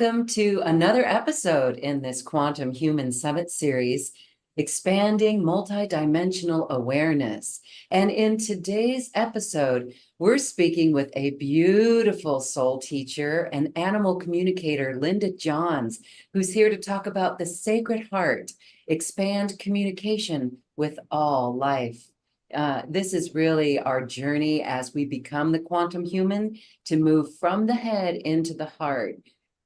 Welcome to another episode in this Quantum Human Summit series, Expanding Multidimensional Awareness. And in today's episode, we're speaking with a beautiful soul teacher and animal communicator, Linda Johns, who's here to talk about the Sacred Heart, expand communication with all life. This is really our journey as we become the quantum human to move from the head into the heart.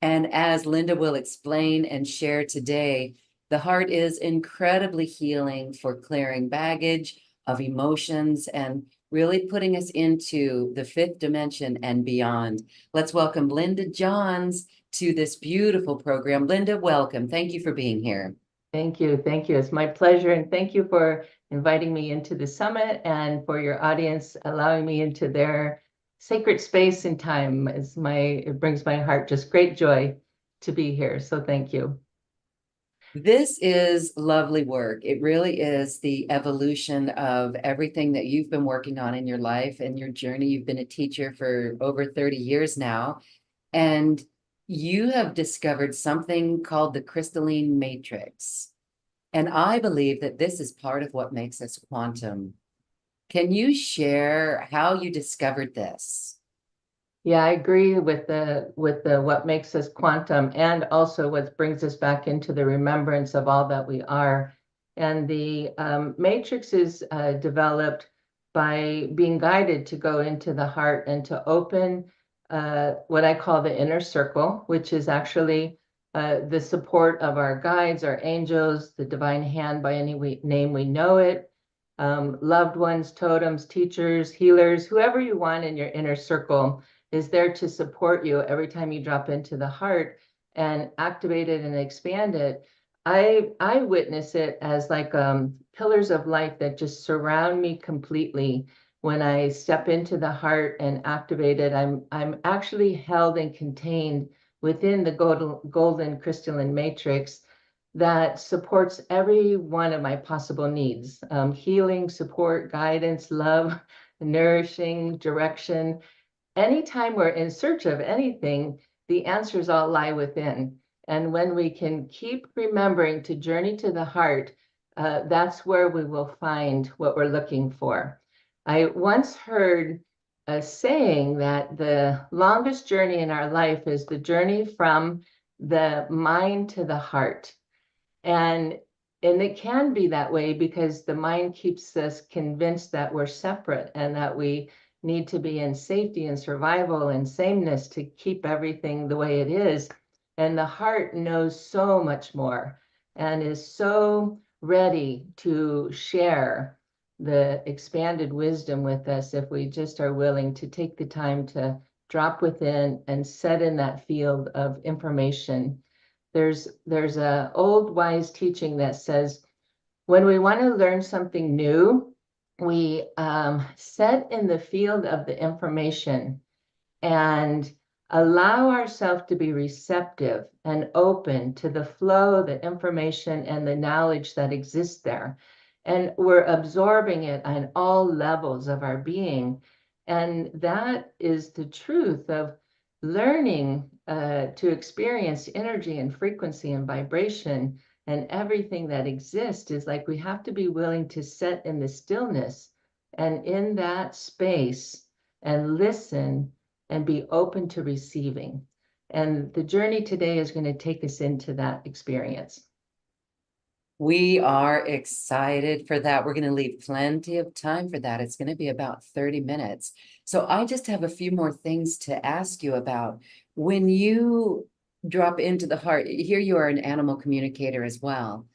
And as Linda will explain and share today, the heart is incredibly healing for clearing baggage of emotions and really putting us into the fifth dimension and beyond. Let's welcome Linda Johns to this beautiful program. Linda, welcome. Thank you for being here. Thank you. Thank you. It's my pleasure. And thank you for inviting me into the summit and for your audience allowing me into their sacred space and time. It brings my heart just great joy to be here. So thank you. This is lovely work. It really is the evolution of everything that you've been working on in your life and your journey. You've been a teacher for over 30 years now, and you have discovered something called the crystalline matrix. And I believe that this is part of what makes us quantum. Can you share how you discovered this? Yeah, I agree with the what makes us quantum and also what brings us back into the remembrance of all that we are. And the matrix is developed by being guided to go into the heart and to open what I call the inner circle, which is actually the support of our guides, our angels, the divine hand by any name we know it, loved ones, totems, teachers, healers, whoever you want in your inner circle is there to support you every time you drop into the heart and activate it and expand it. I witness it as like pillars of light that just surround me completely. When I step into the heart and activate it, I'm actually held and contained within the golden crystalline matrix that supports every one of my possible needs: healing, support, guidance, love, nourishing, direction. Anytime we're in search of anything, the answers all lie within. And when we can keep remembering to journey to the heart, that's where we will find what we're looking for. I once heard a saying that the longest journey in our life is the journey from the mind to the heart. And it can be that way because the mind keeps us convinced that we're separate and that we need to be in safety and survival and sameness to keep everything the way it is. And the heart knows so much more and is so ready to share the expanded wisdom with us if we just are willing to take the time to drop within and set in that field of information. There's a old wise teaching that says, when we want to learn something new, we set in the field of the information and allow ourselves to be receptive and open to the flow, the information, and the knowledge that exists there. And we're absorbing it on all levels of our being. And that is the truth of learning to experience energy and frequency and vibration and everything that exists. Is like we have to be willing to sit in the stillness and in that space and listen and be open to receiving. And the journey today is going to take us into that experience. We are excited for that. We're going to leave plenty of time for that. It's going to be about 30 minutes. So I just have a few more things to ask you about. When you drop into the heart, here you are an animal communicator as well.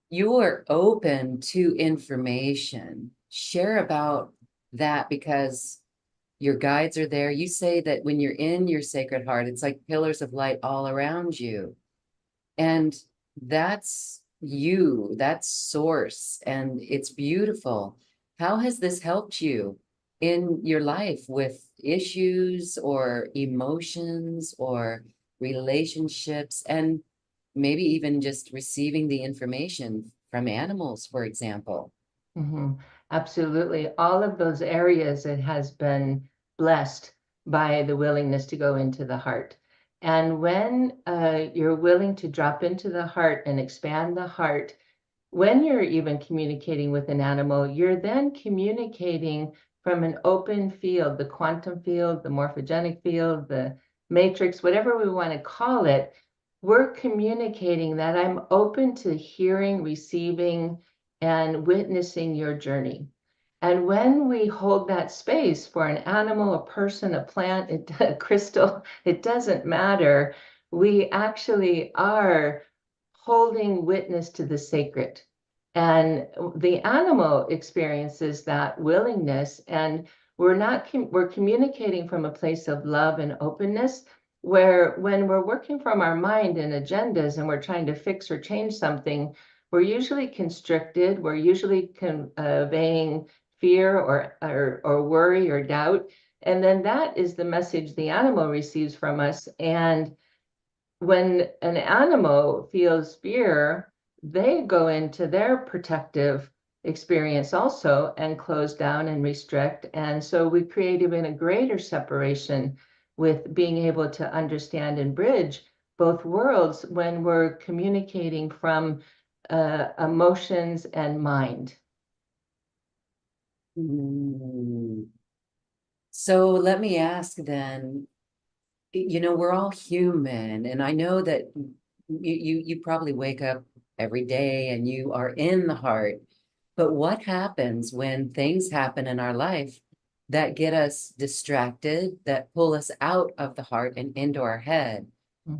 You are open to information. Share about that because your guides are there. You say that when you're in your sacred heart, it's like pillars of light all around you. And that's you, that's source, and it's beautiful. How has this helped you in your life with issues or emotions or relationships, and maybe even just receiving the information from animals, for example? Mm-hmm. Absolutely. All of those areas, it has been blessed by the willingness to go into the heart. And when you're willing to drop into the heart and expand the heart, when you're even communicating with an animal, you're then communicating from an open field, the quantum field, the morphogenic field, the matrix, whatever we want to call it. We're communicating that I'm open to hearing, receiving, and witnessing your journey. And when we hold that space for an animal, a person, a plant, a crystal, it doesn't matter. We actually are holding witness to the sacred. And the animal experiences that willingness, and we're communicating from a place of love and openness, where when we're working from our mind and agendas and we're trying to fix or change something, we're usually constricted, we're usually conveying fear or worry or doubt. And then that is the message the animal receives from us. And when an animal feels fear, they go into their protective experience also and close down and restrict. And so we create even a greater separation with being able to understand and bridge both worlds when we're communicating from emotions and mind. Mm. So let me ask then, we're all human, and I know that you probably wake up every day and you are in the heart. But what happens when things happen in our life that get us distracted, that pull us out of the heart and into our head?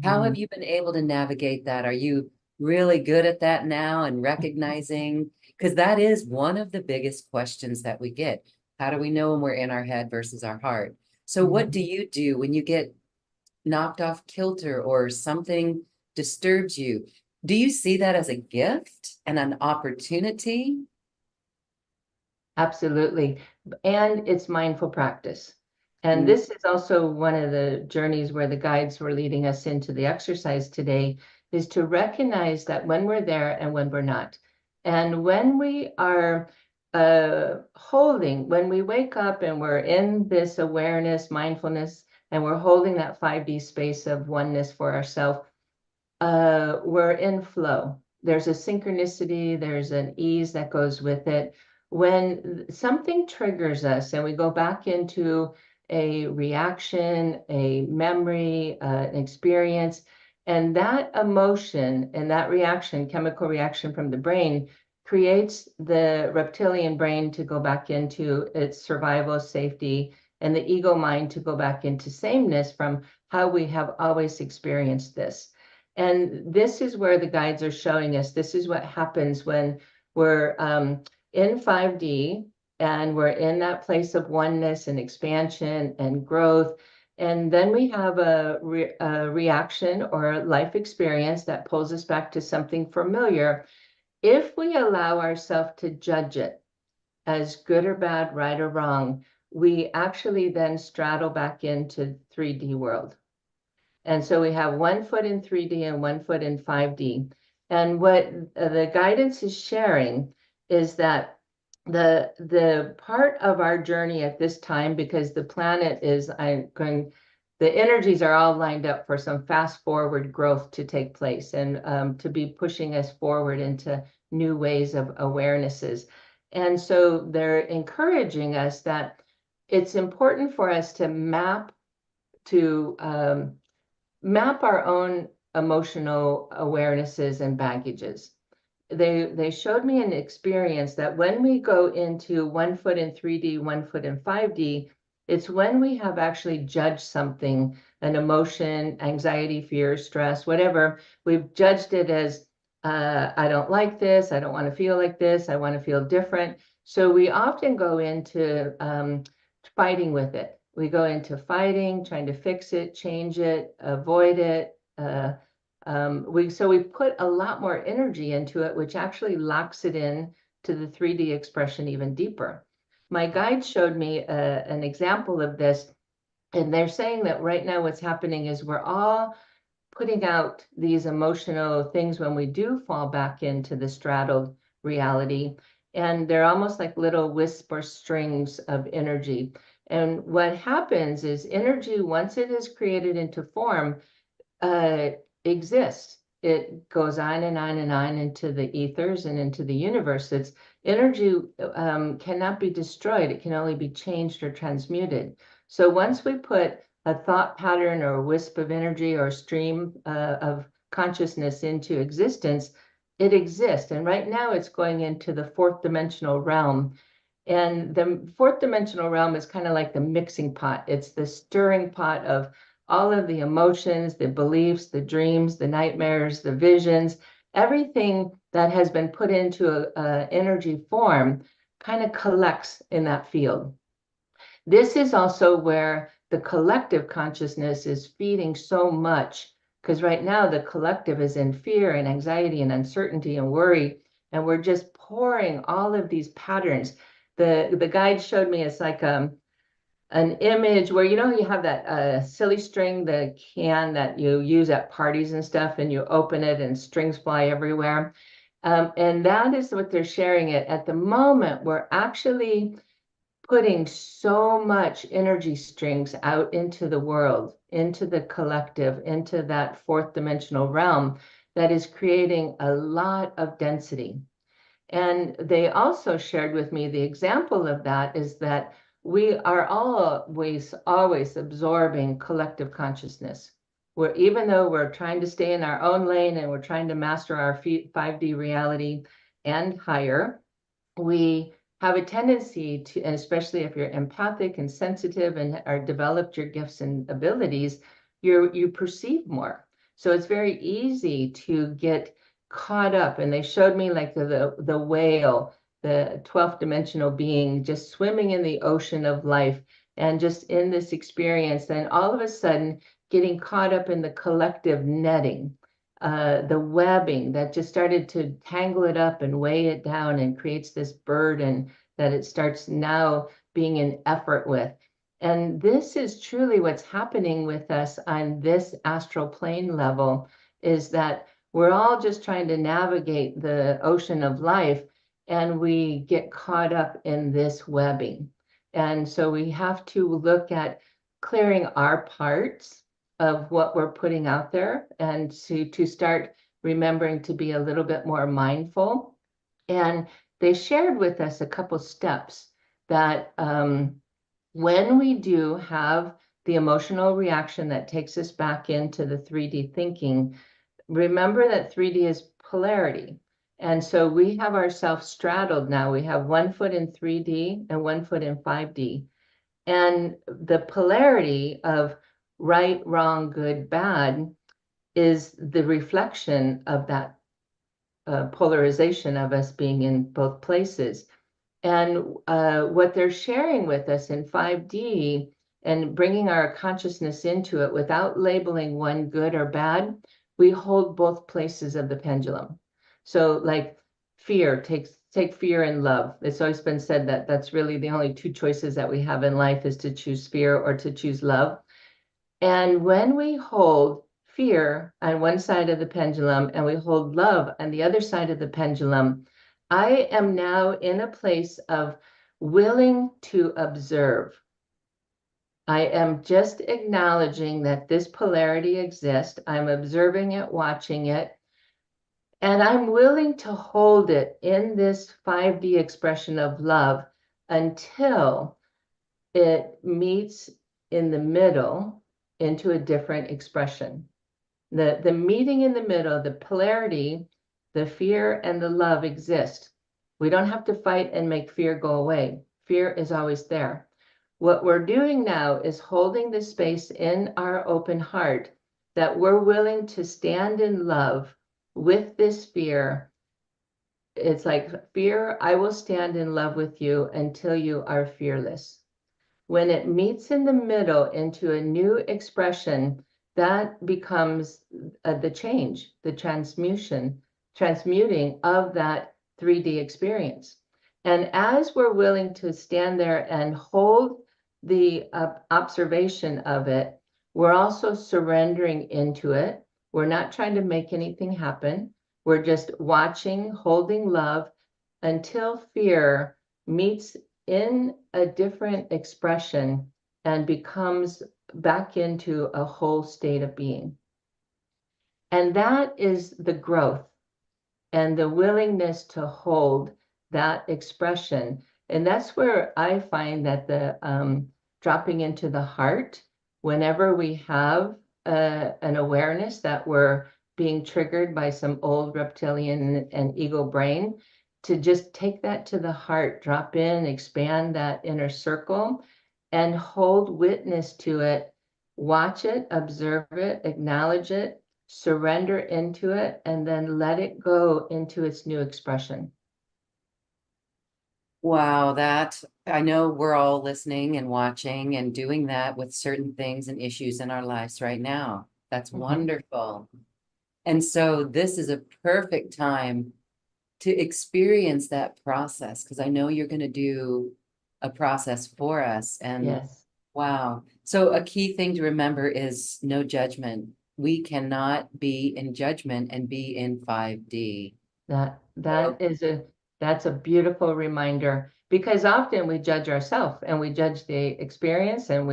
How have Mhm. you been able to navigate that? Are you really good at that now and recognizing? Because that is one of the biggest questions that we get. How do we know when we're in our head versus our heart? So, what do Mhm. you do when you get knocked off kilter or something disturbs you? Do you see that as a gift and an opportunity? Absolutely. And it's mindful practice. And Mm. this is also one of the journeys where the guides were leading us into the exercise today, is to recognize that when we're there and when we're not. And when we are when we wake up and we're in this awareness, mindfulness, and we're holding that 5D space of oneness for ourselves, we're in flow. There's a synchronicity, there's an ease that goes with it. When something triggers us and we go back into a reaction, a memory, an experience, and that emotion and that reaction, chemical reaction from the brain, creates the reptilian brain to go back into its survival, safety, and the ego mind to go back into sameness from how we have always experienced this. And this is where the guides are showing us, this is what happens when we're in 5D and we're in that place of oneness and expansion and growth. And then we have a reaction or a life experience that pulls us back to something familiar. If we allow ourselves to judge it as good or bad, right or wrong, we actually then straddle back into 3D world. And so we have 1 foot in 3D and 1 foot in 5D. And what the guidance is sharing is that the part of our journey at this time, because the planet is the energies are all lined up for some fast forward growth to take place and to be pushing us forward into new ways of awarenesses. And so they're encouraging us that it's important for us to to map our own emotional awarenesses and baggages. They showed me an experience that when we go into 1 foot in 3D, 1 foot in 5D, it's when we have actually judged something, an emotion, anxiety, fear, stress, whatever. We've judged it as, I don't like this, I don't want to feel like this, I want to feel different. So we often go into fighting with it. We go into fighting, trying to fix it, change it, avoid it. We put a lot more energy into it, which actually locks it in to the 3D expression even deeper. My guide showed me an example of this, and they're saying that right now what's happening is we're all putting out these emotional things when we do fall back into the straddled reality, and they're almost like little wisp or strings of energy. And what happens is energy, once it is created into form, exists. It goes on and on and on into the ethers and into the universe. It's energy cannot be destroyed. It can only be changed or transmuted. So once we put a thought pattern or a wisp of energy or stream of consciousness into existence, it exists. And right now it's going into the fourth dimensional realm. And the fourth dimensional realm is kind of like the mixing pot. It's the stirring pot of all of the emotions, the beliefs, the dreams, the nightmares, the visions, everything that has been put into a energy form kind of collects in that field. This is also where the collective consciousness is feeding so much, because right now the collective is in fear and anxiety and uncertainty and worry, and we're just pouring all of these patterns. The guide showed me it's like an image where, you know, you have that silly string, the can that you use at parties and stuff, and you open it and strings fly everywhere. And that is what they're sharing it. At the moment, we're actually putting so much energy strings out into the world, into the collective, into that fourth dimensional realm that is creating a lot of density. And they also shared with me the example of that is that we are always absorbing collective consciousness. Where even though we're trying to stay in our own lane and we're trying to master our 5D reality and higher, we have a tendency to, and especially if you're empathic and sensitive and are developed your gifts and abilities, you perceive more. So it's very easy to get caught up. And they showed me like the whale, the 12th dimensional being just swimming in the ocean of life and just in this experience, then all of a sudden getting caught up in the collective netting, the webbing that just started to tangle it up and weigh it down and creates this burden that it starts now being an effort with. And this is truly what's happening with us on this astral plane level, is that we're all just trying to navigate the ocean of life, and we get caught up in this webbing. And so we have to look at clearing our parts of what we're putting out there and to start remembering to be a little bit more mindful. And they shared with us a couple steps that when we do have the emotional reaction that takes us back into the 3D thinking, remember that 3D is polarity. And so we have ourselves straddled now. We have 1 foot in 3D and 1 foot in 5D. And the polarity of right, wrong, good, bad is the reflection of that polarization of us being in both places. And what they're sharing with us in 5D and bringing our consciousness into it without labeling one good or bad, we hold both places of the pendulum. So like fear, take fear and love. It's always been said that that's really the only two choices that we have in life, is to choose fear or to choose love. And when we hold fear on one side of the pendulum and we hold love on the other side of the pendulum, I am now in a place of willing to observe. I am just acknowledging that this polarity exists. I'm observing it, watching it, and I'm willing to hold it in this 5D expression of love until it meets in the middle into a different expression. The meeting in the middle, the polarity, the fear and the love exist. We don't have to fight and make fear go away. Fear is always there. What we're doing now is holding the space in our open heart that we're willing to stand in love with this fear. It's like, fear, I will stand in love with you until you are fearless. When it meets in the middle into a new expression, that becomes the change, the transmuting of that 3D experience. And as we're willing to stand there and hold the observation of it, we're also surrendering into it. We're not trying to make anything happen. We're just watching, holding love until fear meets in a different expression and becomes back into a whole state of being. And that is the growth and the willingness to hold that expression. And that's where I find that the dropping into the heart, whenever we have an awareness that we're being triggered by some old reptilian and ego brain, to just take that to the heart, drop in, expand that inner circle, and hold witness to it, watch it, observe it, acknowledge it, surrender into it, and then let it go into its new expression. Wow, that I know we're all listening and watching and doing that with certain things and issues in our lives right now. That's wonderful. And so this is a perfect time to experience that process, because I know you're going to do a process for us. And Yes, wow. So a key thing to remember is no judgment. We cannot be in judgment and be in 5D. that is that's a beautiful reminder, because often we judge ourselves and we judge the experience, and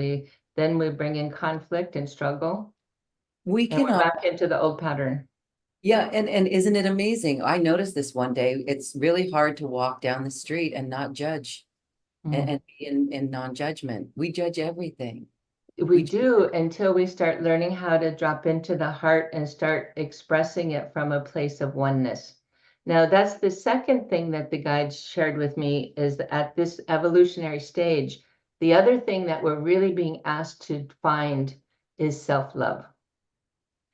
then we bring in conflict and struggle, We and we're cannot. back into the old pattern. Yeah, and isn't it amazing? I noticed this one day. It's really hard to walk down the street and not judge Mm. and be in non-judgment. We judge everything. We We ju- do, until we start learning how to drop into the heart and start expressing it from a place of oneness. Now, that's the second thing that the guides shared with me, is that at this evolutionary stage, the other thing that we're really being asked to find is self-love,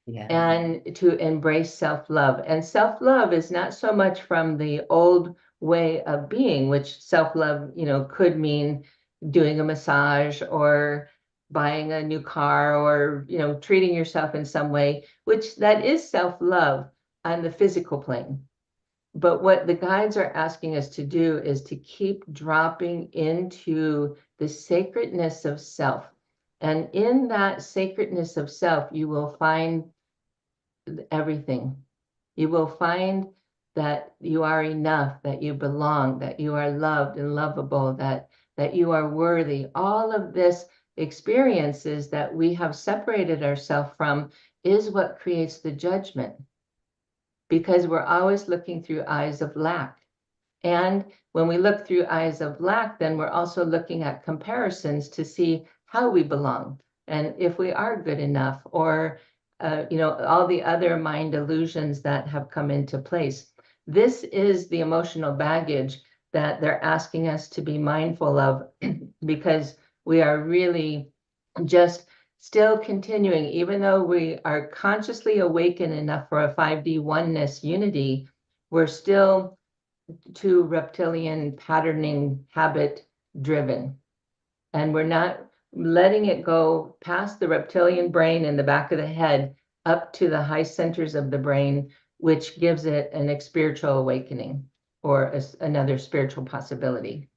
yeah. and to embrace self-love. And self-love is not so much from the old way of being, which self-love, could mean doing a massage or buying a new car, or, treating yourself in some way, which that is self-love on the physical plane. But what the guides are asking us to do is to keep dropping into the sacredness of self. And in that sacredness of self, you will find everything. You will find that you are enough, that you belong, that you are loved and lovable, that you are worthy. All of this experiences that we have separated ourselves from is what creates the judgment, because we're always looking through eyes of lack. And when we look through eyes of lack, then we're also looking at comparisons to see how we belong and if we are good enough, or all the other mind illusions that have come into place. This is the emotional baggage that they're asking us to be mindful of, because we are really just still continuing, even though we are consciously awakened enough for a 5D oneness unity, we're still too reptilian patterning habit driven. And we're not letting it go past the reptilian brain in the back of the head up to the high centers of the brain, which gives it an spiritual awakening, or another spiritual possibility.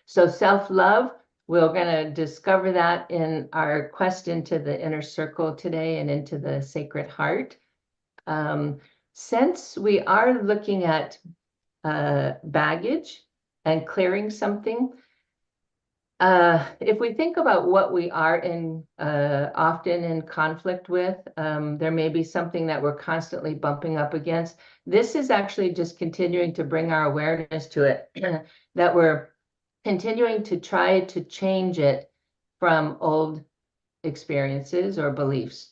So self-love, we're going to discover that in our quest into the inner circle today and into the sacred heart. Since we are looking at baggage and clearing something, if we think about what we are often in conflict with, there may be something that we're constantly bumping up against. This is actually just continuing to bring our awareness to it, that we're continuing to try to change it from old experiences or beliefs.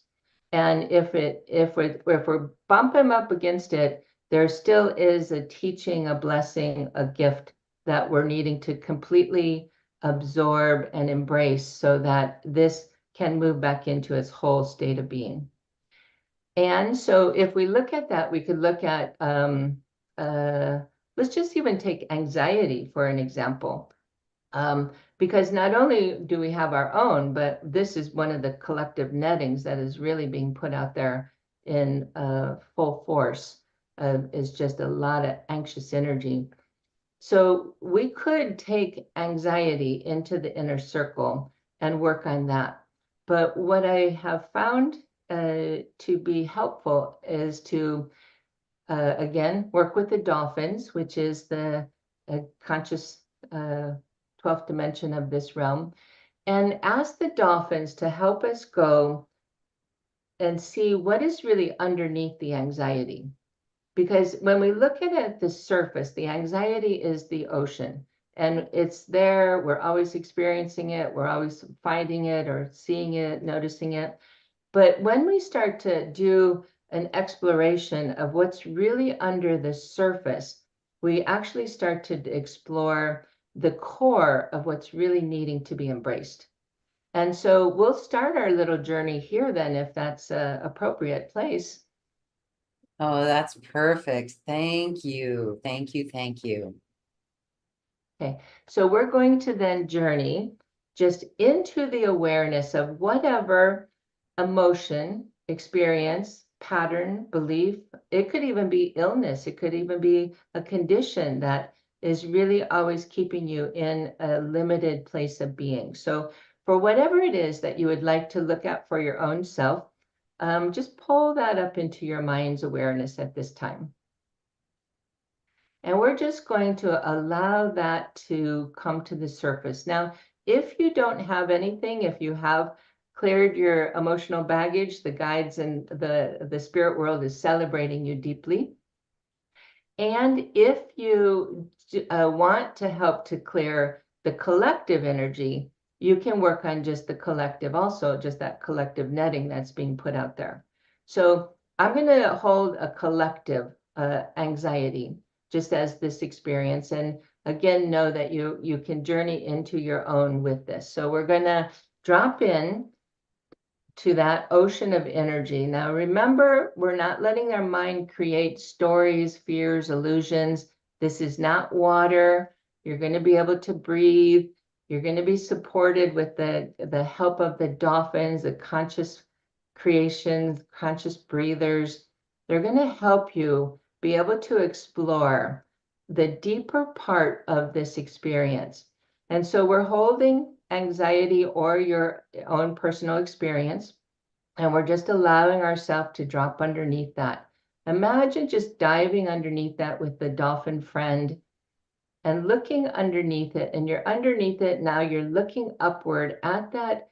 And if we're bumping up against it, there still is a teaching, a blessing, a gift that we're needing to completely absorb and embrace, so that this can move back into its whole state of being. And so if we look at that, we could look at, let's just even take anxiety for an example. Because not only do we have our own, but this is one of the collective nettings that is really being put out there in full force, is just a lot of anxious energy. So we could take anxiety into the inner circle and work on that. But what I have found to be helpful is to, again, work with the dolphins, which is the conscious 12th dimension of this realm, and ask the dolphins to help us go and see what is really underneath the anxiety. Because when we look at it at the surface, the anxiety is the ocean, and it's there. We're always experiencing it. We're always finding it or seeing it, noticing it. But when we start to do an exploration of what's really under the surface, we actually start to explore the core of what's really needing to be embraced. And so we'll start our little journey here then, if that's an appropriate place. Oh, that's perfect. Thank you. Thank you. Thank you. Okay, so we're going to then journey just into the awareness of whatever emotion, experience, pattern, belief. It could even be illness. It could even be a condition that is really always keeping you in a limited place of being. So for whatever it is that you would like to look at for your own self, just pull that up into your mind's awareness at this time. And we're just going to allow that to come to the surface. Now, if you don't have anything, if you have cleared your emotional baggage, the guides and the spirit world is celebrating you deeply. And if you want to help to clear the collective energy, you can work on just the collective also, just that collective netting that's being put out there. So I'm going to hold a collective anxiety just as this experience. And again, know that you can journey into your own with this. So we're going to drop in to that ocean of energy. Now, remember, we're not letting our mind create stories, fears, illusions. This is not water. You're going to be able to breathe. You're going to be supported with the help of the dolphins, the conscious creations, conscious breathers. They're going to help you be able to explore the deeper part of this experience. And so we're holding anxiety or your own personal experience, and we're just allowing ourselves to drop underneath that. Imagine just diving underneath that with the dolphin friend and looking underneath it, and you're underneath it now. You're looking upward at that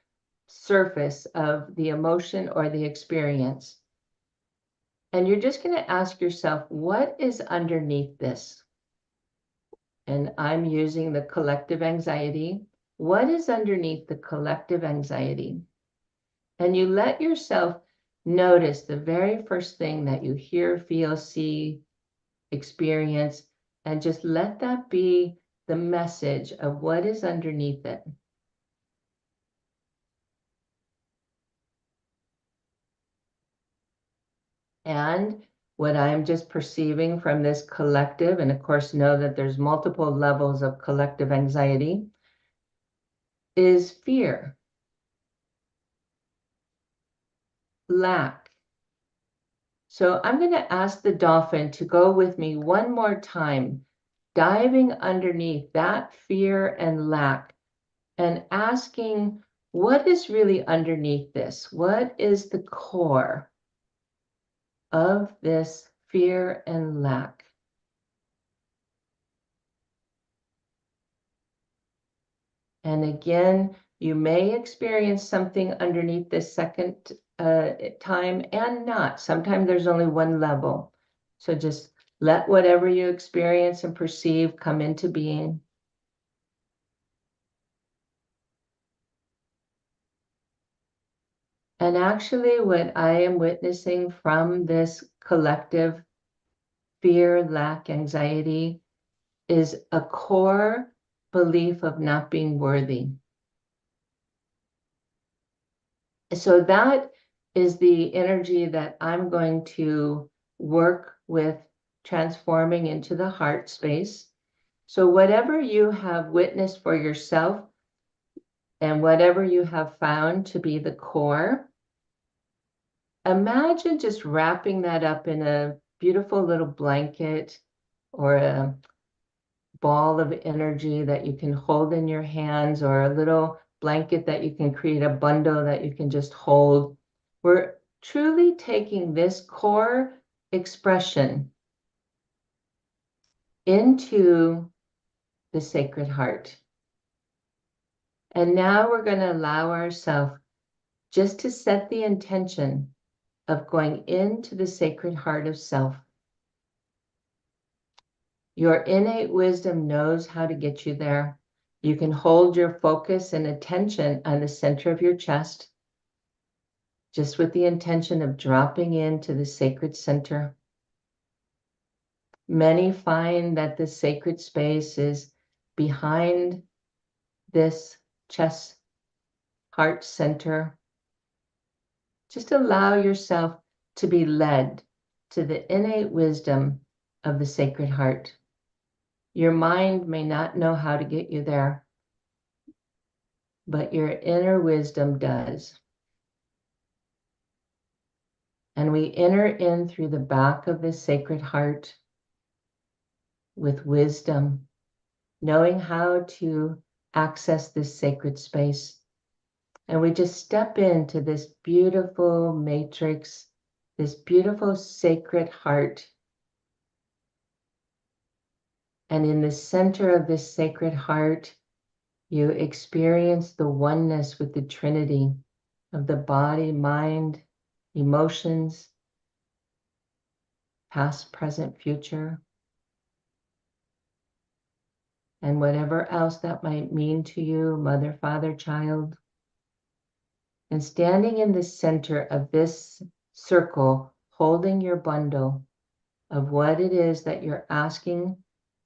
surface of the emotion or the experience. And you're just going to ask yourself, what is underneath this? And I'm using the collective anxiety. What is underneath the collective anxiety? And you let yourself notice the very first thing that you hear, feel, see, experience, and just let that be the message of what is underneath it. And what I'm just perceiving from this collective, and of course know that there's multiple levels of collective anxiety, is fear, lack. So I'm going to ask the dolphin to go with me one more time, diving underneath that fear and lack, and asking, what is really underneath this? What is the core of this fear and lack? And again, you may experience something underneath this second time and not. Sometimes there's only one level. So just let whatever you experience and perceive come into being. And actually, what I am witnessing from this collective fear, lack, anxiety is a core belief of not being worthy. So that is the energy that I'm going to work with transforming into the heart space. So whatever you have witnessed for yourself and whatever you have found to be the core, imagine just wrapping that up in a beautiful little blanket or a ball of energy that you can hold in your hands, or a little blanket that you can create a bundle that you can just hold. We're truly taking this core expression into the Sacred Heart. And now we're going to allow ourselves just to set the intention of going into the sacred heart of self. Your innate wisdom knows how to get you there. You can hold your focus and attention on the center of your chest, just with the intention of dropping into the sacred center. Many find that the sacred space is behind this chest heart center. Just allow yourself to be led to the innate wisdom of the Sacred Heart. Your mind may not know how to get you there, but your inner wisdom does. And we enter in through the back of the Sacred Heart with wisdom, knowing how to access this sacred space. And we just step into this beautiful matrix, this beautiful sacred heart. And in the center of this sacred heart, you experience the oneness with the Trinity of the body, mind, emotions, past, present, future, and whatever else that might mean to you, mother, father, child. And standing in the center of this circle, holding your bundle of what it is that you're asking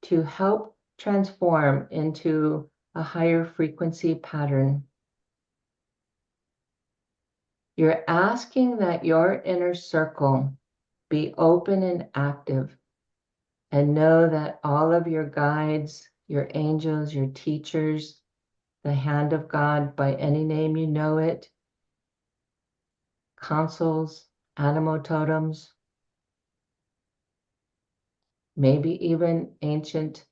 to help transform into a higher frequency pattern. You're asking that your inner circle be open and active, and know that all of your guides, your angels, your teachers, the hand of God by any name you know it, consuls, animal totems, maybe even ancient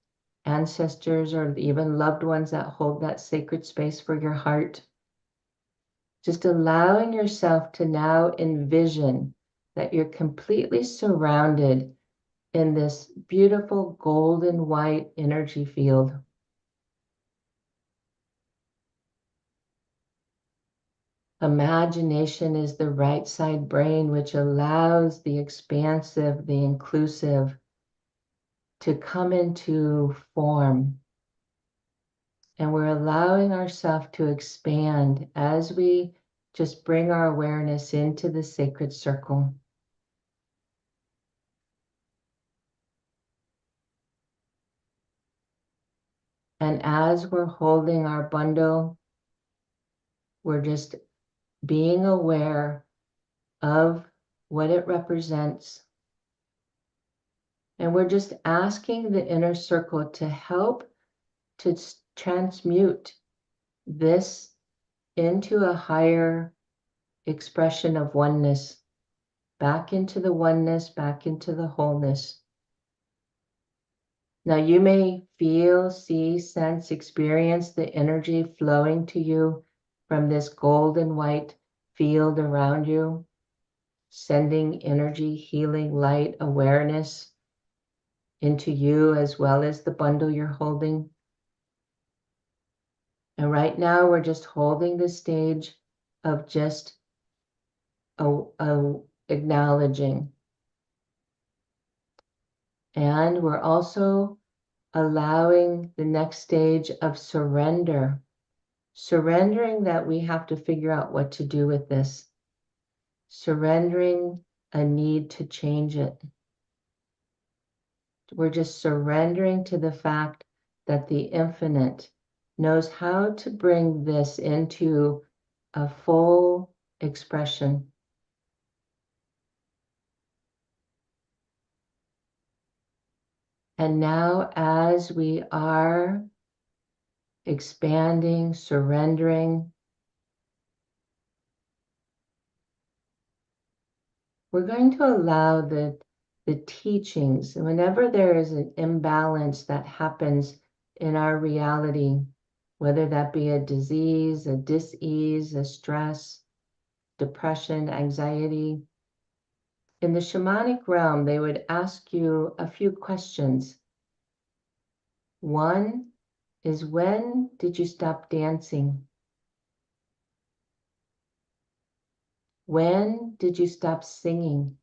ancestors or even loved ones that hold that sacred space for your heart. Just allowing yourself to now envision that you're completely surrounded in this beautiful golden white energy field. Imagination is the right side brain, which allows the expansive, the inclusive to come into form. And we're allowing ourselves to expand as we just bring our awareness into the sacred circle. And as we're holding our bundle, we're just being aware of what it represents. And we're just asking the inner circle to help to transmute this into a higher expression of oneness, back into the oneness, back into the wholeness. Now you may feel, see, sense, experience the energy flowing to you from this golden white field around you, sending energy, healing, light, awareness into you as well as the bundle you're holding. And right now we're just holding the stage of just acknowledging. And we're also allowing the next stage of surrender. Surrendering that we have to figure out what to do with this. Surrendering a need to change it. We're just surrendering to the fact that the infinite knows how to bring this into a full expression. And now, as we are expanding, surrendering, we're going to allow the teachings, whenever there is an imbalance that happens in our reality, whether that be a disease, a dis-ease, a stress, depression, anxiety, in the shamanic realm, they would ask you a few questions. One is, when did you stop dancing? When did you stop singing?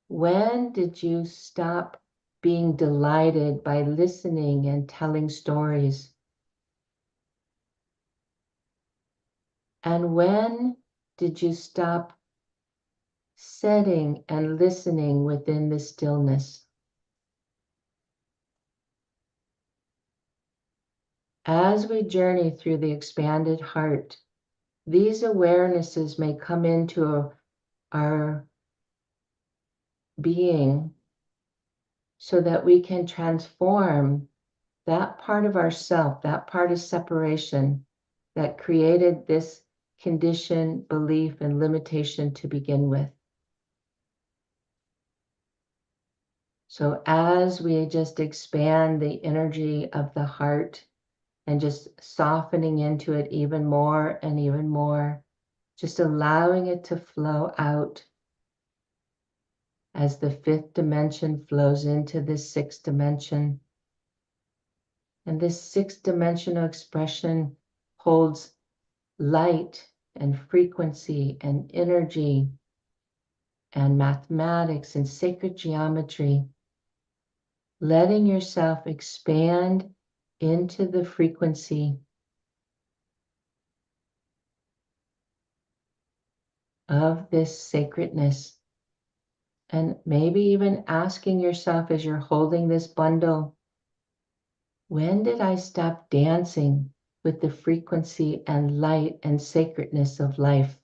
When did you stop being delighted by listening and telling stories? And when did you stop sitting and listening within the stillness? As we journey through the expanded heart, these awarenesses may come into our being so that we can transform that part of ourself, that part of separation that created this condition, belief, and limitation to begin with. So as we just expand the energy of the heart and just softening into it even more and even more, just allowing it to flow out as the fifth dimension flows into this sixth dimension. And this sixth dimensional expression holds light and frequency and energy and mathematics and sacred geometry, letting yourself expand into the frequency of this sacredness. And maybe even asking yourself as you're holding this bundle, when did I stop dancing with the frequency and light and sacredness of life?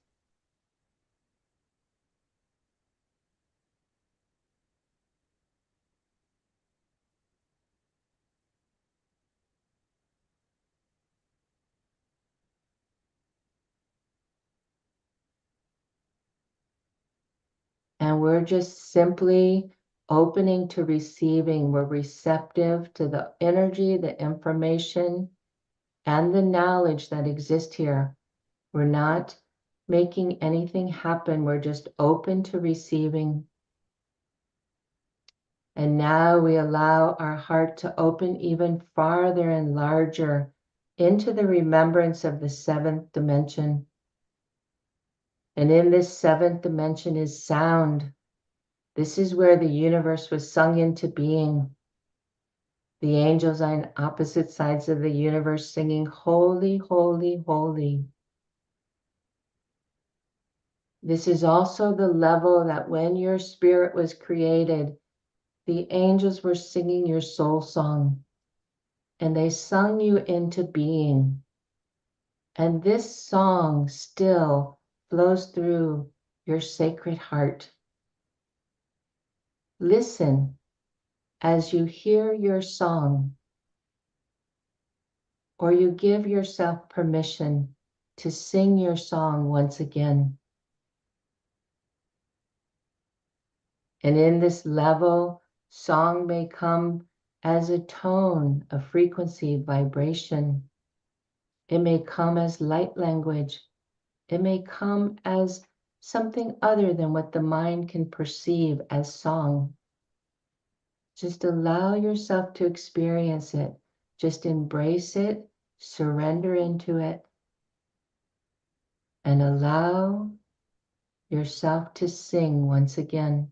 And we're just simply opening to receiving. We're receptive to the energy, the information, and the knowledge that exist here. We're not making anything happen. We're just open to receiving. And now we allow our heart to open even farther and larger into the remembrance of the seventh dimension. And in this seventh dimension is sound. This is where the universe was sung into being. The angels on opposite sides of the universe singing, holy, holy, holy. This is also the level that when your spirit was created, the angels were singing your soul song, and they sung you into being. And this song still flows through your sacred heart. Listen as you hear your song, or you give yourself permission to sing your song once again. And in this level, song may come as a tone, a frequency, vibration. It may come as light language. It may come as something other than what the mind can perceive as song. Just allow yourself to experience it. Just embrace it, surrender into it, and allow yourself to sing once again.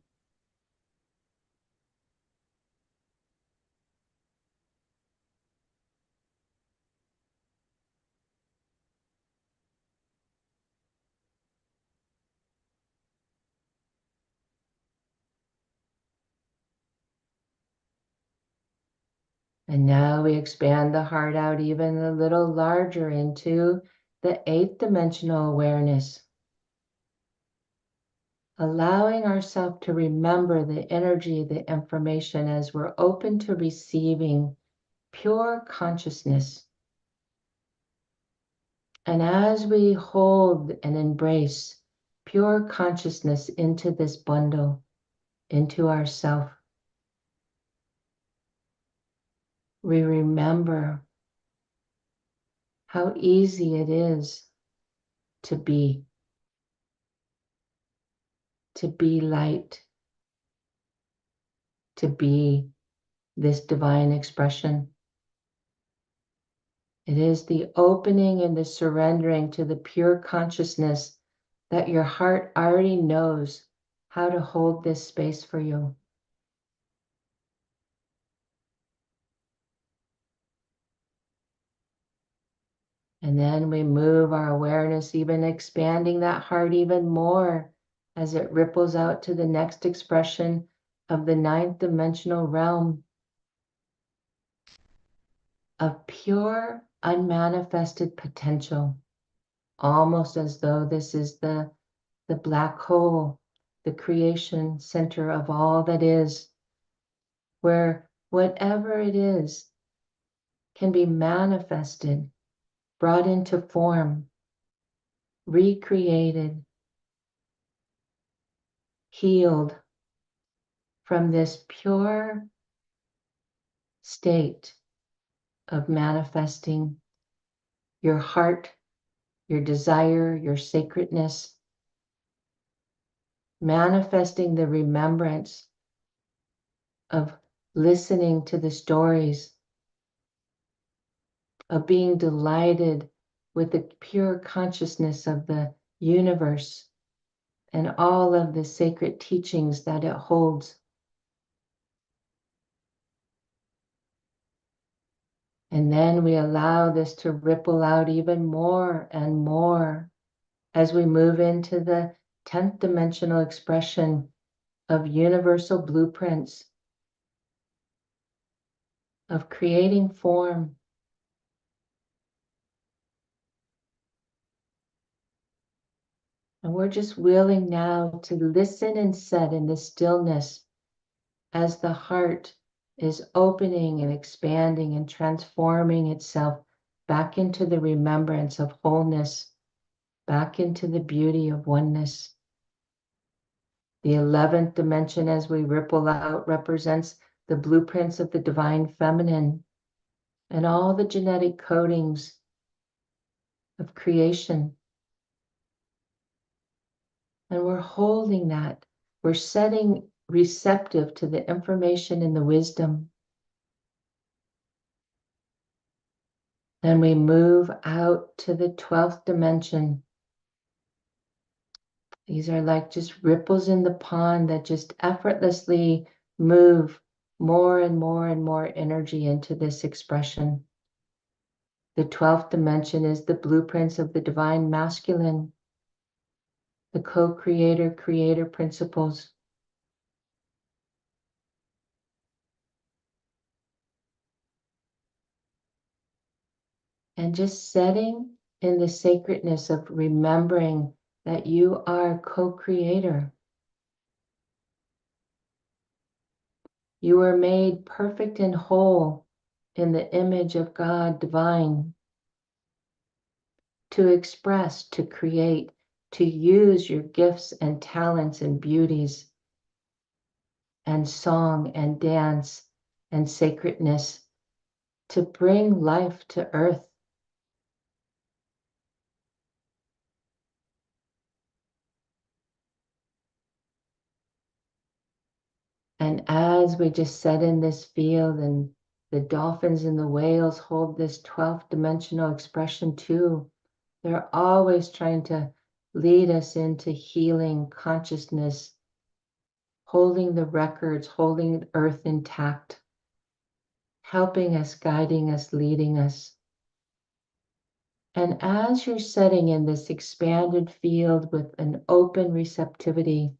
And now we expand the heart out even a little larger into the eighth dimensional awareness. Allowing ourselves to remember the energy, the information as we're open to receiving pure consciousness. And as we hold and embrace pure consciousness into this bundle, into ourself, we remember how easy it is to be light, to be this divine expression. It is the opening and the surrendering to the pure consciousness that your heart already knows how to hold this space for you. And then we move our awareness, even expanding that heart even more as it ripples out to the next expression of the ninth dimensional realm of pure, unmanifested potential, almost as though this is the black hole, the creation center of all that is, where whatever it is can be manifested, brought into form, recreated, healed from this pure state of manifesting your heart, your desire, your sacredness, manifesting the remembrance of listening to the stories, of being delighted with the pure consciousness of the universe and all of the sacred teachings that it holds. And then we allow this to ripple out even more and more as we move into the 10th dimensional expression of universal blueprints, of creating form. And we're just willing now to listen and sit in the stillness as the heart is opening and expanding and transforming itself back into the remembrance of wholeness, back into the beauty of oneness. The 11th dimension, as we ripple out, represents the blueprints of the divine feminine and all the genetic codings of creation. And we're holding that. We're setting receptive to the information and the wisdom. Then we move out to the 12th dimension. These are like just ripples in the pond that just effortlessly move more and more and more energy into this expression. The 12th dimension is the blueprints of the divine masculine, the co-creator, creator principles. And just setting in the sacredness of remembering that you are co-creator. You were made perfect and whole in the image of God divine, to express, to create, to use your gifts and talents and beauties and song and dance and sacredness to bring life to earth. And as we just set in this field, and the dolphins and the whales hold this 12th dimensional expression too, they're always trying to lead us into healing consciousness, holding the records, holding earth intact, helping us, guiding us, leading us. And as you're setting in this expanded field with an open receptivity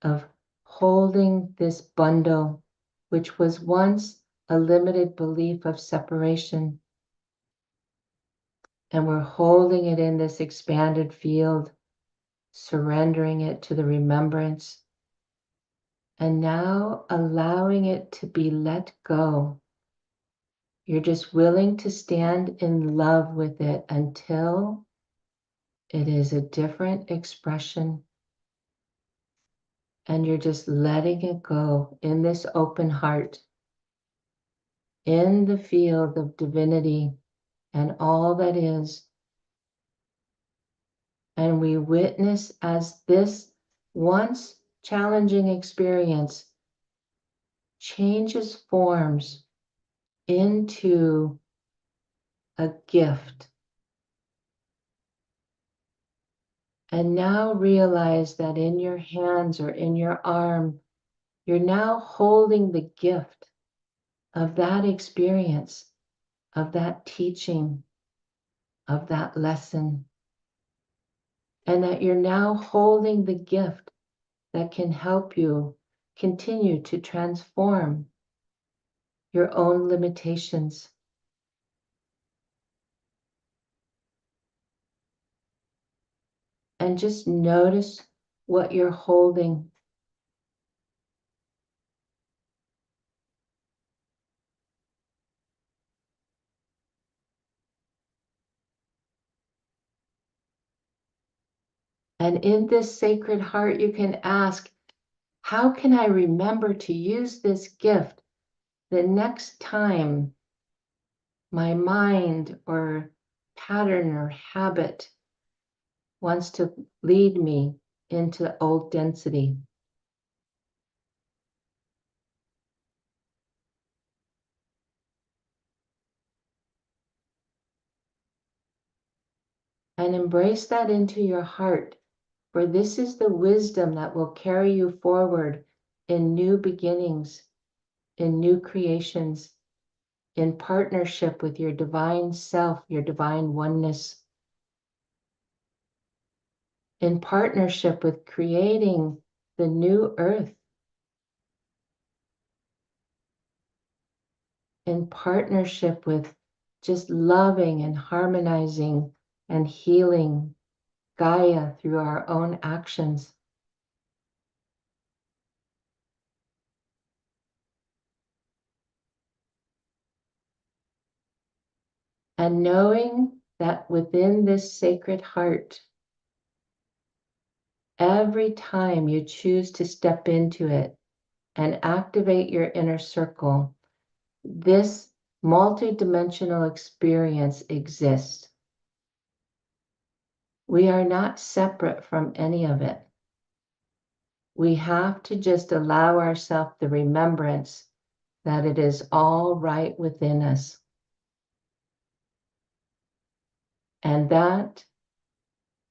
of holding this bundle, which was once a limited belief of separation, and we're holding it in this expanded field, surrendering it to the remembrance, and now allowing it to be let go. You're just willing to stand in love with it until it is a different expression. And you're just letting it go in this open heart, in the field of divinity and all that is. And we witness as this once challenging experience changes forms into a gift. And now realize that in your hands or in your arm, you're now holding the gift of that experience, of that teaching, of that lesson. And that you're now holding the gift that can help you continue to transform your own limitations. And just notice what you're holding. And in this sacred heart, you can ask, how can I remember to use this gift the next time my mind or pattern or habit wants to lead me into old density? And embrace that into your heart, for this is the wisdom that will carry you forward in new beginnings, in new creations, in partnership with your divine self, your divine oneness, in partnership with creating the new earth, in partnership with just loving and harmonizing and healing Gaia through our own actions. And knowing that within this sacred heart, every time you choose to step into it and activate your inner circle, this multidimensional experience exists. We are not separate from any of it. We have to just allow ourselves the remembrance that it is all right within us. And that,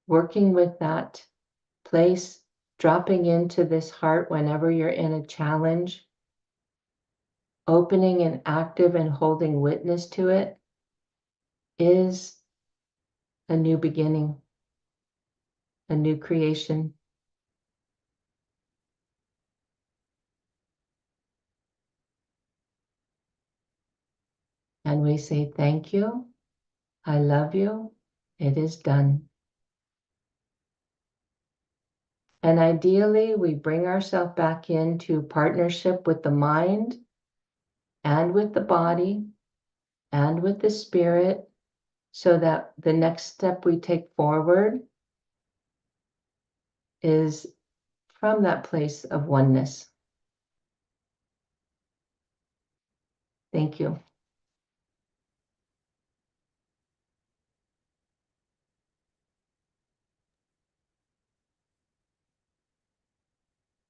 working with that place, dropping into this heart whenever you're in a challenge, opening and active and holding witness to it, is a new beginning, a new creation. And we say, thank you, I love you, it is done. And ideally, we bring ourselves back into partnership with the mind and with the body and with the spirit, so that the next step we take forward is from that place of oneness. Thank you.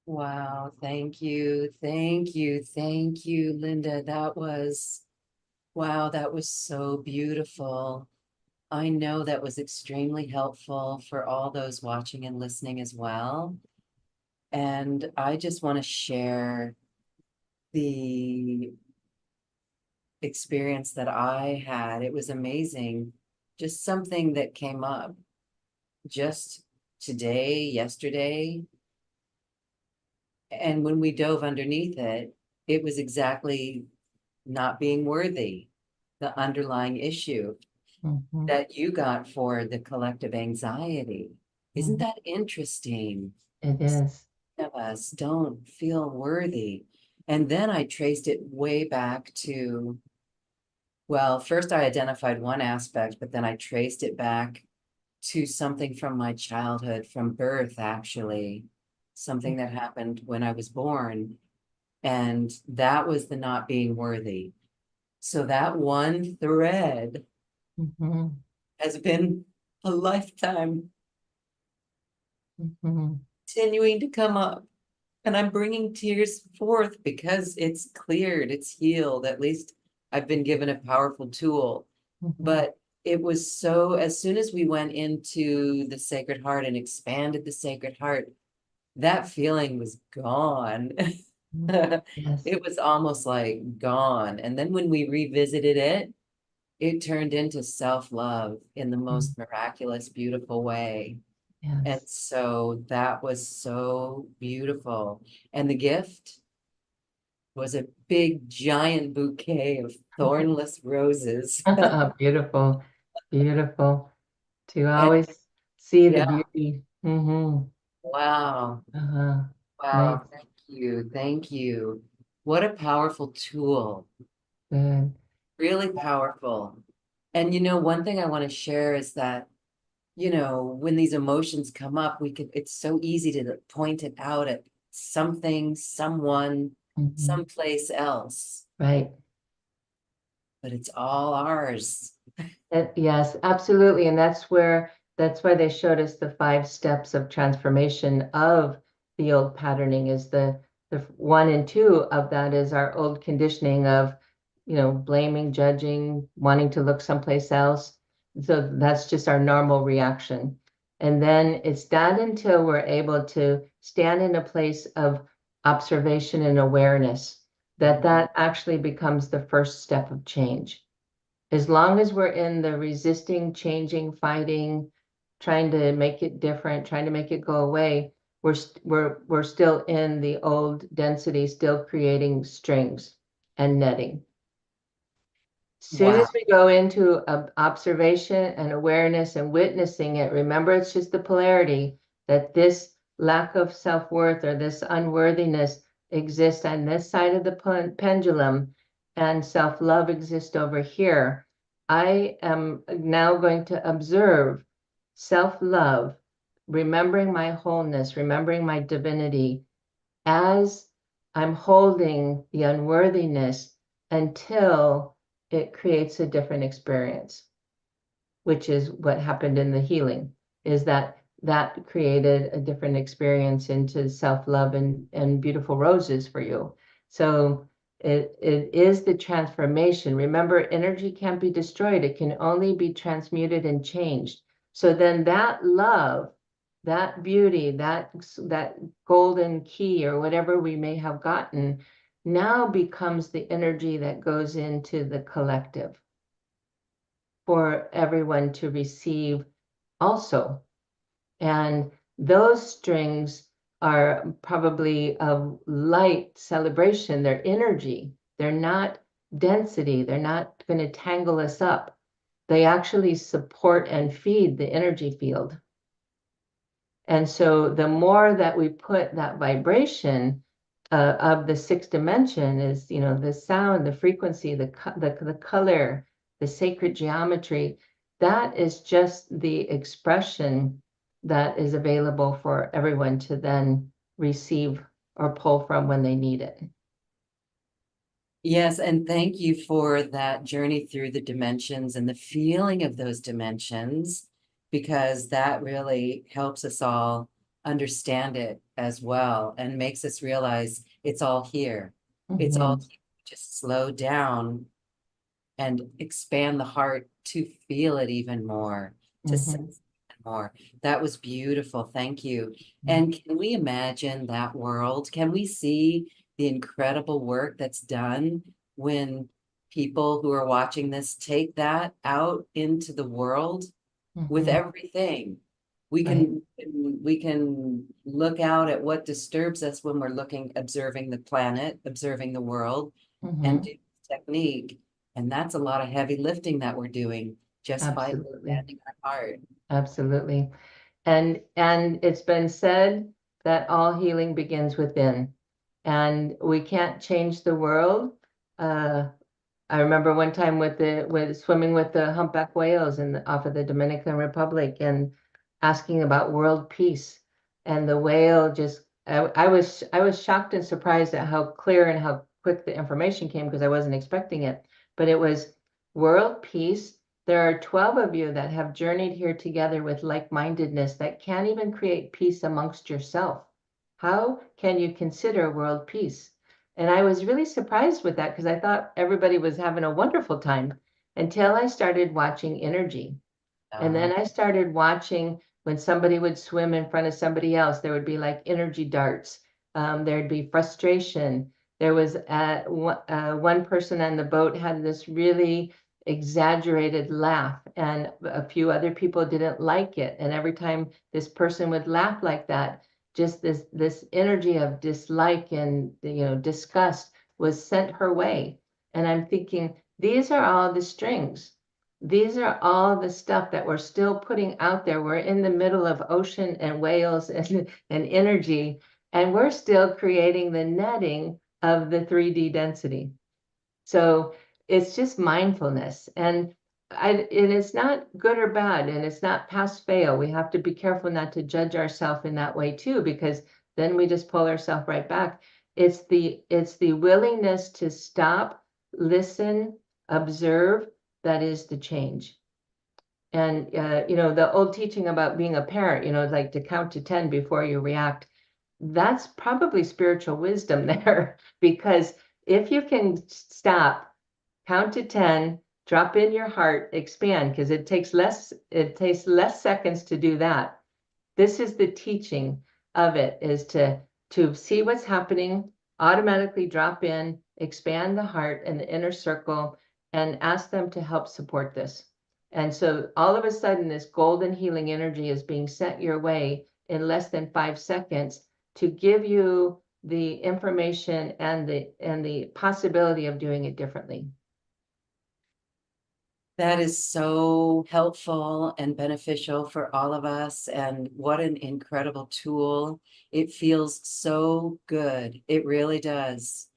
Wow, thank you, thank you, thank you, Linda. Wow, that was so beautiful. I know that was extremely helpful for all those watching and listening as well. And I just want to share the experience that I had. It was amazing. Just something that came up just today, yesterday. And when we dove underneath it, it was exactly not being worthy, the underlying issue Mhm. that you got for the collective anxiety. Isn't Mhm. that interesting? It is. Some of us don't feel worthy. And then I traced it way back to, well, first I identified one aspect, but then I traced it back to something from my childhood, from birth, actually, something that happened when I was born. And that was the not being worthy. So that one thread Mhm. has been a lifetime Mhm. continuing to come up. And I'm bringing tears forth because it's cleared, it's healed. At least I've been given a powerful tool. Mhm. But it was so, as soon as we went into the Sacred Heart and expanded the Sacred Heart, that feeling was gone. Yes. It was almost like gone. And then when we revisited it, it turned into self-love in the Mm. most miraculous, beautiful way. And Yes. so that was so beautiful. And the gift was a big giant bouquet of thornless roses. Beautiful, beautiful. To And always see the yeah, beauty. wow. Uh-huh. Nice. Wow, thank you. Thank you. What a powerful tool. Good. Really powerful. And one thing I want to share is that, when these emotions come up, it's so easy to point it out at something, someone, Mhm. someplace else, Right. but it's all ours. Yes, absolutely. And that's why they showed us the 5 steps of transformation of the old patterning is the 1 and 2 of that is our old conditioning of, blaming, judging, wanting to look someplace else. So that's just our normal reaction. And then it's not until we're able to stand in a place of observation and awareness that Mhm. that actually becomes the first step of change. As long as we're in the resisting, changing, fighting, trying to make it different, trying to make it go away, we're still in the old density, still creating strings and netting. Soon Wow. as we go into observation and awareness and witnessing it, remember it's just the polarity that this lack of self-worth or this unworthiness exists on this side of the pendulum and self-love exists over here. I am now going to observe self-love, remembering my wholeness, remembering my divinity as I'm holding the unworthiness until it creates a different experience, which is what happened in the healing, is that created a different experience into self-love and beautiful roses for you. So it is the transformation. Remember, energy can't be destroyed. It can only be transmuted and changed. So then that love, that beauty, that golden key or whatever we may have gotten now becomes the energy that goes into the collective for everyone to receive also. And those strings are probably of light celebration, they're energy, they're not density, they're not going to tangle us up. They actually support and feed the energy field. And so the more that we put that vibration of the 6th dimension is, the sound, the frequency, the color, the sacred geometry, that is just the expression that is available for everyone to then receive or pull from when they need it. Yes, and thank you for that journey through the dimensions and the feeling of those dimensions, because that really helps us all understand it as well and makes us realize it's all here. It's all Mhm. here. Just slow down and expand the heart to feel it even more, to Mhm. sense it more. That was beautiful. Thank you. And can we imagine that world? Can we see the incredible work that's done when people who are watching this take that out into the world with Mhm. everything? We Right. can we can look out at what disturbs us when we're observing the planet, observing the world, and Mhm. do technique. And that's a lot of heavy lifting that we're doing just by Absolutely. expanding our heart. Absolutely. And it's been said that all healing begins within, and we can't change the world. Uh, I remember one time with swimming with the humpback whales off of the Dominican Republic and asking about world peace, and the whale just I was shocked and surprised at how clear and how quick the information came because I wasn't expecting it. But it was world peace. There are 12 of you that have journeyed here together with like-mindedness that can't even create peace amongst yourself. How can you consider world peace? And I was really surprised with that because I thought everybody was having a wonderful time. until I started watching energy. And then I started watching when somebody would swim in front of somebody else, there would be like energy darts. There'd be frustration. There was one person on the boat had this really exaggerated laugh, and a few other people didn't like it. And every time this person would laugh like that, just this energy of dislike and disgust was sent her way. And I'm thinking, these are all the strings. These are all the stuff that we're still putting out there. We're in the middle of ocean and whales and energy, and we're still creating the netting of the 3D density. So it's just mindfulness. And it's not good or bad, and it's not pass fail. We have to be careful not to judge ourselves in that way too, because then we just pull ourselves right back. It's the willingness to stop, listen, observe, that is the change. And the old teaching about being a parent, like to count to 10 before you react, that's probably spiritual wisdom there. Because if you can stop, count to 10, drop in your heart, expand, because it takes less seconds to do that. This is the teaching of it, is to see what's happening, automatically drop in, expand the heart and the inner circle, and ask them to help support this. And so all of a sudden, this golden healing energy is being sent your way in less than 5 seconds to give you the information and the possibility of doing it differently. That is so helpful and beneficial for all of us. And what an incredible tool. It feels so good. It really does.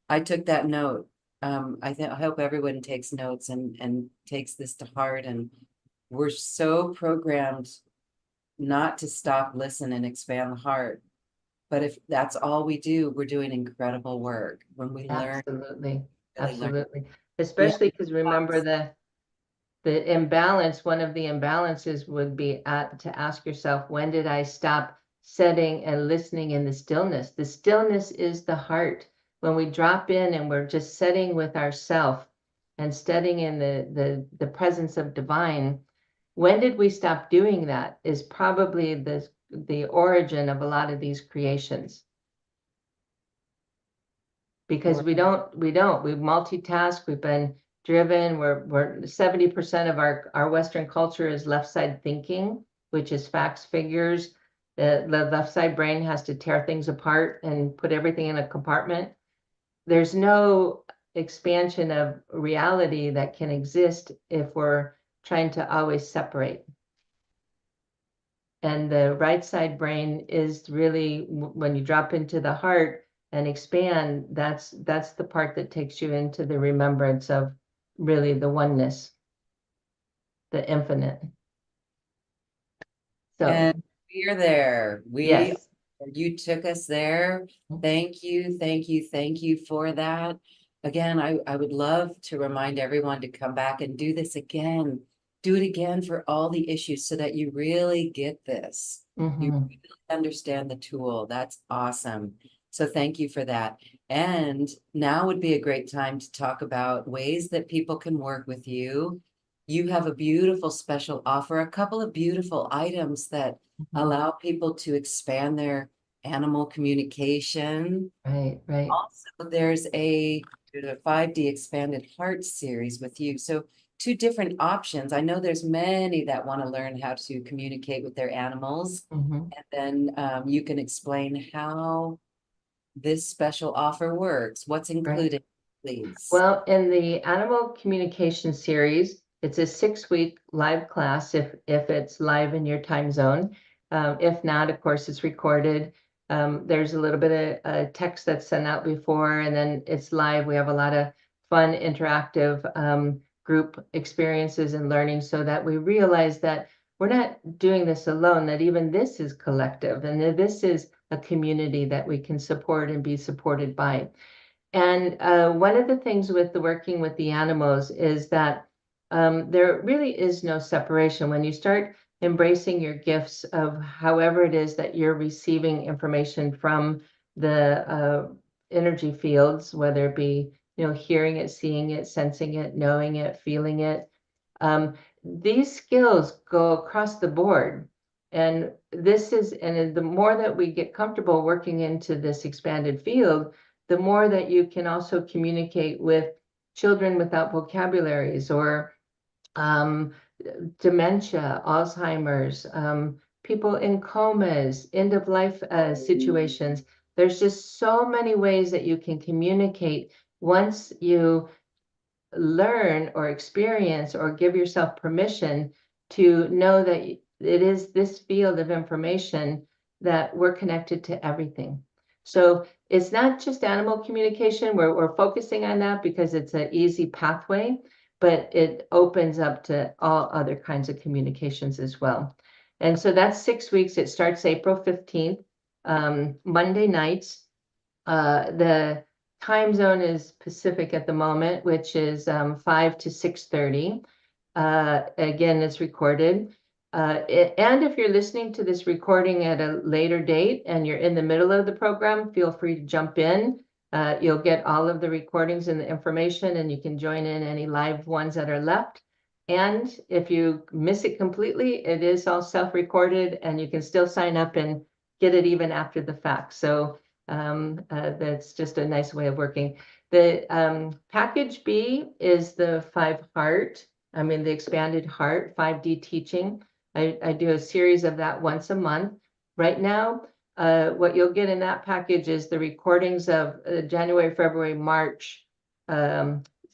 I took that note. I hope everyone takes notes and takes this to heart. And we're so programmed not to stop, listen, and expand the heart. But if that's all we do, we're doing incredible work when we learn. Absolutely. Really learn. Absolutely. Especially because remember the imbalance, one of the imbalances would be to ask yourself, when did I stop setting and listening in the stillness? The stillness is the heart. When we drop in and we're just setting with ourself and studying in the presence of divine, when did we stop doing that is probably the origin of a lot of these creations. Because we multitask, we've been driven, we're 70% of our Western culture is left side thinking, which is facts, figures. The left side brain has to tear things apart and put everything in a compartment. There's no expansion of reality that can exist if we're trying to always separate. And the right side brain is really, when you drop into the heart and expand, that's the part that takes you into the remembrance of really the oneness, the infinite. So And we're there. yes. You took us there. Thank you, thank you, thank you for that. Again, I would love to remind everyone to come back and do this again. Do it again for all the issues so that you really get this. You really understand the tool. That's awesome. So thank you for that. And now would be a great time to talk about ways that people can work with you. You have a beautiful special offer, a couple of beautiful items that allow people to expand their animal communication. Right. Also, there's a 5D expanded heart series with you. So 2 different options. I know there's many that want to learn how to communicate with their animals. And then you can explain how this special offer works. What's included, please? Well, in the animal communication series, it's a 6-week live class if it's live in your time zone. If not, of course, it's recorded. There's a little bit of text that's sent out before, and then it's live. We have a lot of fun, interactive group experiences and learning, so that we realize that we're not doing this alone, that even this is collective, and that this is a community that we can support and be supported by. And one of the things with the working with the animals is that there really is no separation. When you start embracing your gifts of however it is that you're receiving information from the energy fields, whether it be hearing it, seeing it, sensing it, knowing it, feeling it. These skills go across the board. And the more that we get comfortable working into this expanded field, the more that you can also communicate with children without vocabularies, or dementia, Alzheimer's, people in comas, end of life situations. There's just so many ways that you can communicate once you learn or experience or give yourself permission to know that it is this field of information that we're connected to everything. So it's not just animal communication. We're focusing on that because it's an easy pathway, but it opens up to all other kinds of communications as well. And so that's 6 weeks. It starts April 15th, Monday nights. The time zone is Pacific at the moment, which is 5 to 6:30. Again, it's recorded. And if you're listening to this recording at a later date and you're in the middle of the program, feel free to jump in. You'll get all of the recordings and the information, and you can join in any live ones that are left. And if you miss it completely, it is all self-recorded, and you can still sign up and get it even after the fact. So that's just a nice way of working. The package B is the the expanded heart 5D teaching. I do a series of that once a month. Right now, what you'll get in that package is the recordings of January, February, March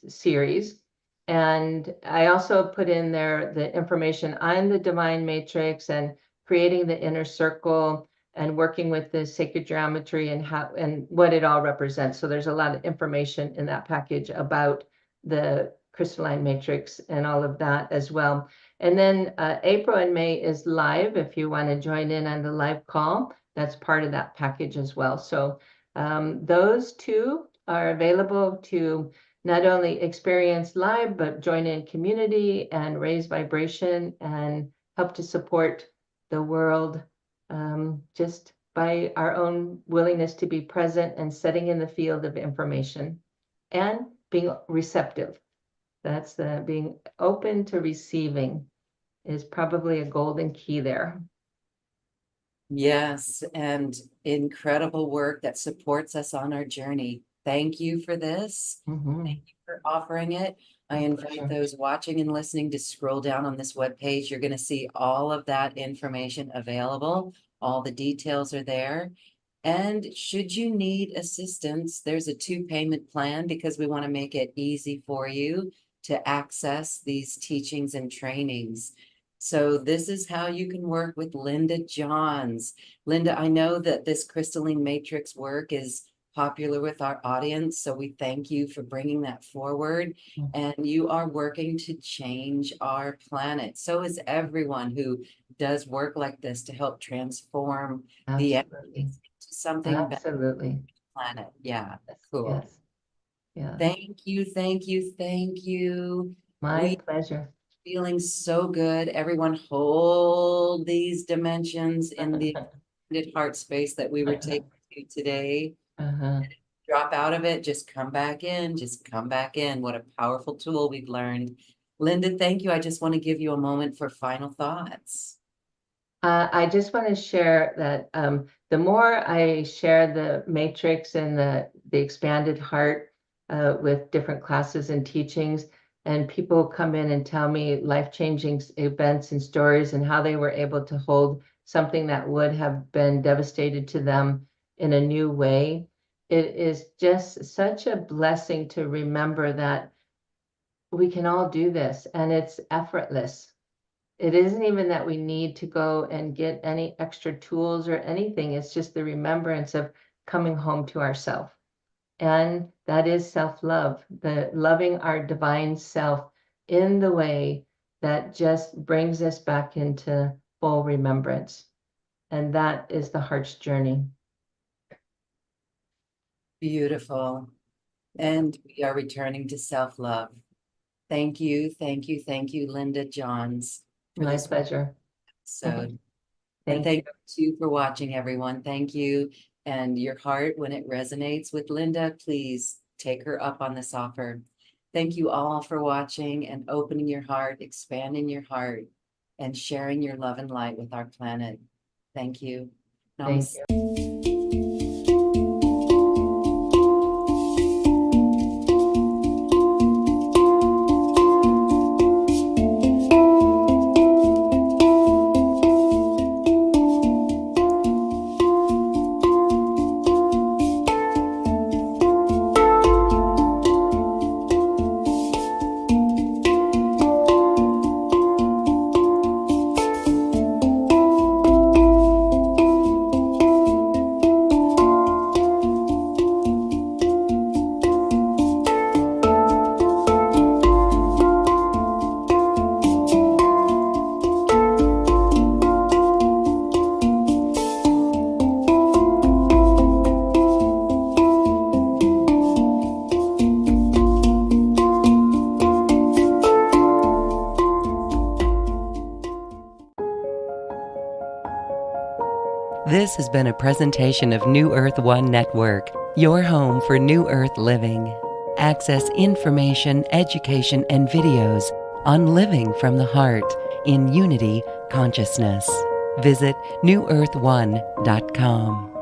series. And I also put in there the information on the divine matrix and creating the inner circle and working with the sacred geometry and how and what it all represents. So there's a lot of information in that package about the crystalline matrix and all of that as well. And then April and May is live. If you want to join in on the live call, that's part of that package as well. So those two are available to not only experience live, but join in community and raise vibration and help to support the world just by our own willingness to be present and setting in the field of information and being receptive. That's being open to receiving is probably a golden key there. Yes, and incredible work that supports us on our journey. Thank you for this. Thank you for offering it. I invite those watching and listening to scroll down on this webpage. You're going to see all of that information available. All the details are there. And should you need assistance, there's a 2-payment plan because we want to make it easy for you to access these teachings and trainings. So this is how you can work with Linda Johns. Linda, I know that this crystalline matrix work is popular with our audience, so we thank you for bringing that forward. And you are working to change our planet. So is everyone who does work like this to help transform the energy into something better for the planet. Yeah, cool. Yes. Yeah. Thank you, thank you, thank you. My pleasure. Feeling so good. Everyone hold these dimensions in the heart space that we were taking to today. Drop out of it, just come back in, just come back in. What a powerful tool we've learned. Linda, thank you. I just want to give you a moment for final thoughts. I just want to share that the more I share the matrix and the expanded heart with different classes and teachings, and people come in and tell me life-changing events and stories and how they were able to hold something that would have been devastated to them in a new way. It is just such a blessing to remember that we can all do this and it's effortless. It isn't even that we need to go and get any extra tools or anything. It's just the remembrance of coming home to ourselves. And that is self-love, the loving our divine self in the way that just brings us back into full remembrance. And that is the heart's journey. Beautiful. And we are returning to self-love. Thank you, thank you, thank you, Linda Johns. My pleasure. So, and thank you for watching, everyone. Thank you. And your heart, when it resonates with Linda, please take her up on this offer. Thank you all for watching and opening your heart, expanding your heart, and sharing your love and light with our planet. Thank you. Thank Namaste. you. This has been a presentation of New Earth One Network, your home for New Earth living. Access information, education, and videos on living from the heart in Unity Consciousness. Visit newearth1.com.